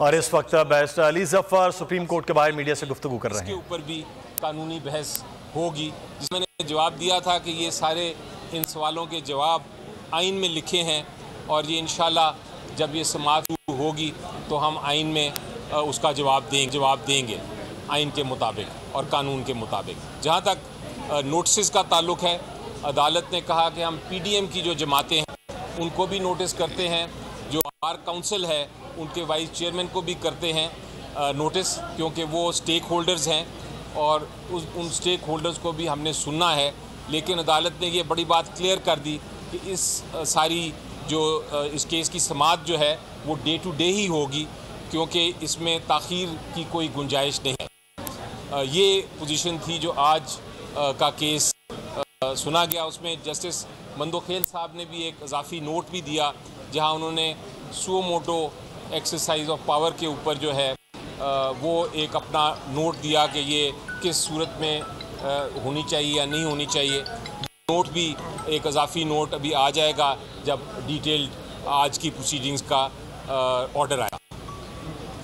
और इस वक्त barrister Ali Zafar supreme court के बाहर मीडिया से गुफ्तगू कर रहे हैं। इसके ऊपर भी कानूनी बहस होगी, जिसमें मैंने जवाब दिया था कि ये सारे इन सवालों के जवाब आइन में लिखे हैं और ये इंशाल्लाह जब ये समाअत होगी तो हम आइन में उसका जवाब देंगे आइन के मुताबिक और कानून के मुताबिक। जहाँ तक नोटिस का ताल्लुक़ है, अदालत ने कहा कि हम पीडीएम की जो जमातें हैं उनको भी नोटिस करते हैं, जो बार काउंसिल है उनके वाइस चेयरमैन को भी करते हैं नोटिस, क्योंकि वो स्टेक होल्डर्स हैं और उन स्टेक होल्डर्स को भी हमने सुनना है। लेकिन अदालत ने ये बड़ी बात क्लियर कर दी कि इस सारी जो इस केस की समाअत जो है वो डे टू डे ही होगी, क्योंकि इसमें ताख़ीर की कोई गुंजाइश नहीं है। ये पोजीशन थी जो आज का केस सुना गया। उसमें जस्टिस मंदोखेल साहब ने भी एक इजाफी नोट भी दिया, जहां उन्होंने suo motu exercise of power के ऊपर जो है वो एक अपना नोट दिया कि ये किस सूरत में होनी चाहिए या नहीं होनी चाहिए। नोट भी एक इजाफी नोट अभी आ जाएगा जब डिटेल्ड आज की प्रोसीडिंग्स का ऑर्डर आया।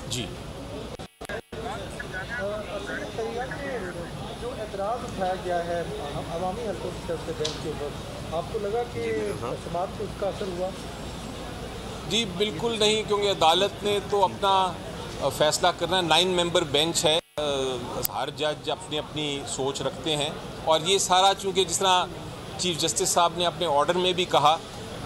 जी जो एतराज़ उठाया गया है अवामी हल्कों की तरफ से बेंच के ऊपर, आपको लगा कि समाअत पे उसका असर हुआ? जी बिल्कुल नहीं, क्योंकि अदालत ने तो अपना फ़ैसला करना, 9 मेंबर बेंच है, हर जज अपनी अपनी सोच रखते हैं। और ये सारा चूँकि जिस तरह चीफ जस्टिस साहब ने अपने ऑर्डर में भी कहा,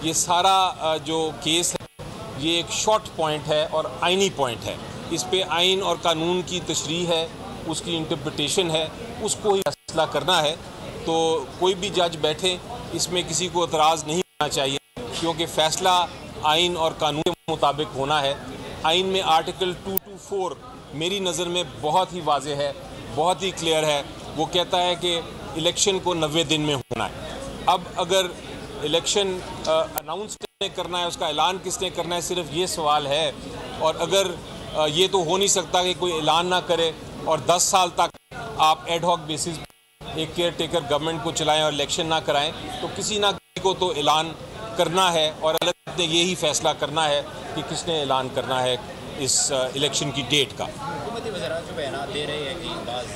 ये सारा जो केस है ये एक शॉर्ट पॉइंट है और आइनी पॉइंट है। इस पे आइन और कानून की तशरीह है, उसकी इंटरप्रिटेशन है, उसको ही फैसला करना है। तो कोई भी जज बैठे, इसमें किसी को एतराज़ नहीं होना चाहिए, क्योंकि फ़ैसला आइन और कानून के मुताबिक होना है। आइन में आर्टिकल 224 मेरी नज़र में बहुत ही वाज़ेह है, बहुत ही क्लियर है। वो कहता है कि इलेक्शन को 90 दिन में होना है। अब अगर इलेक्शन अनाउंस किसने करना है, उसका ऐलान किसने करना है, सिर्फ ये सवाल है। और अगर ये तो हो नहीं सकता कि कोई ऐलान ना करे और 10 साल तक आप एड हॉक बेसिस एक केयर टेकर गवर्नमेंट को चलाएं और इलेक्शन ना कराएं, तो किसी ना किसी को तो ऐलान करना है और अदालत ने यही फैसला करना है कि किसने ऐलान करना है इस इलेक्शन की डेट का। हुकूमती वज़रात जो बयान दे रहे हैं कि बाज़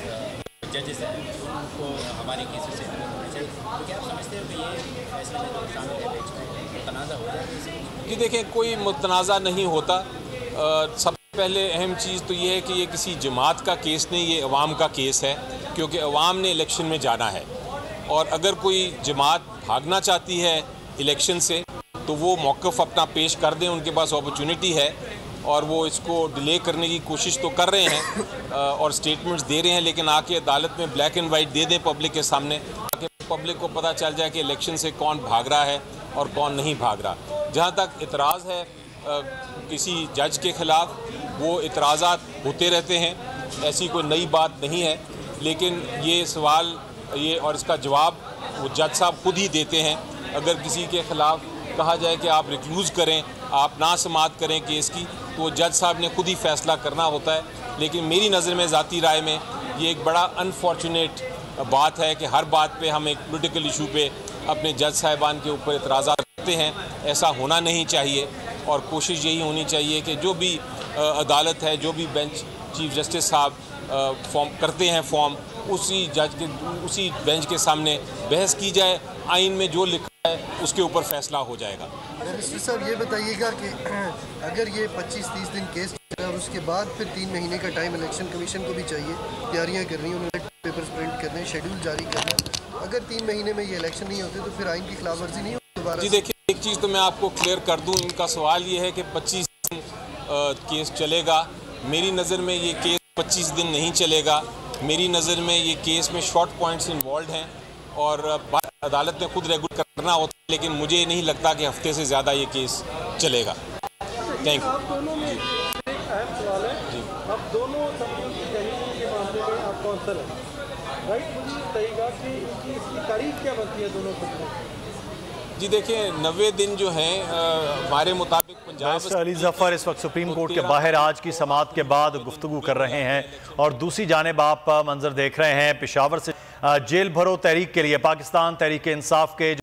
जजेस हैं उनको हमारे केसेस से होना चाहिए, तो क्या आप समझते हो कि ये फैसले में जो शामिल है बेंच में तनाज़ा हो जाएगा? जी देखिए, कोई मुतनाज़ा नहीं होता। सबसे पहले अहम चीज़ तो ये है कि ये किसी जमात का केस नहीं, ये अवाम का केस है, क्योंकि अवाम ने इलेक्शन में जाना है। और अगर कोई जमात भागना चाहती है इलेक्शन से तो वो मौक़िफ़ अपना पेश कर दें, उनके पास अपॉर्चुनिटी है और वो इसको डिले करने की कोशिश तो कर रहे हैं और स्टेटमेंट्स दे रहे हैं, लेकिन आके अदालत में ब्लैक एंड वाइट दे दें पब्लिक के सामने, ताकि पब्लिक को पता चल जाए कि इलेक्शन से कौन भाग रहा है और कौन नहीं भाग रहा। जहाँ तक इतराज़ है किसी जज के ख़िलाफ़, वो इतराज़ात होते रहते हैं, ऐसी कोई नई बात नहीं है। लेकिन ये सवाल ये और इसका जवाब वो जज साहब खुद ही देते हैं। अगर किसी के ख़िलाफ़ कहा जाए कि आप रिक्लूज़ करें, आप ना समाअत करें केस की, तो जज साहब ने खुद ही फ़ैसला करना होता है। लेकिन मेरी नज़र में, ज़ाती राय में, ये एक बड़ा अनफॉर्चुनेट बात है कि हर बात पे हम एक पॉलिटिकल इशू पे अपने जज साहिबान के ऊपर इतराज़ात करते हैं। ऐसा होना नहीं चाहिए और कोशिश यही होनी चाहिए कि जो भी अदालत है, जो भी बेंच चीफ जस्टिस साहब फॉर्म करते हैं फॉर्म, उसी बेंच के सामने बहस की जाए, आइन में जो लिखा है उसके ऊपर फैसला हो जाएगा। बैरिस्टर साहब ये बताइएगा कि अगर ये 25-30 दिन केस चला और उसके बाद फिर 3 महीने का टाइम इलेक्शन कमीशन को भी चाहिए, तैयारियां करनी, उन्होंने पेपर्स प्रिंट करने, शेड्यूल जारी करना, अगर 3 महीने में ये इलेक्शन नहीं होते तो फिर आइन की खिलाफ वर्जी नहीं होती दोबारा? जी देखिए, एक चीज़ तो मैं आपको क्लियर कर दूँ, इनका सवाल ये है कि 25 दिन केस चलेगा। मेरी नज़र में ये केस 25 दिन नहीं चलेगा। मेरी नज़र में ये केस में शॉर्ट पॉइंट्स इन्वॉल्व हैं और अदालत ने खुद रेगुलेट करना होता है, लेकिन मुझे नहीं लगता कि हफ्ते से ज़्यादा ये केस चलेगा। Thank you. आप दोनों में एक अहम सवाल है जी, आप दोनों के मामले में आप कौंसल हैं, राइट? मुझे बताइएगा कि इसकी तारीख क्या बनती है दोनों के? जी देखिए, 90 दिन जो हैं हमारे मुताबिक पंजाब अली जफर इस वक्त सुप्रीम कोर्ट के बाहर आज की समाअत के बाद गुफ्तगू कर रहे हैं और दूसरी जानिब आप मंजर देख रहे हैं पेशावर से जेल भरो तहरीक के लिए पाकिस्तान तहरीक इंसाफ के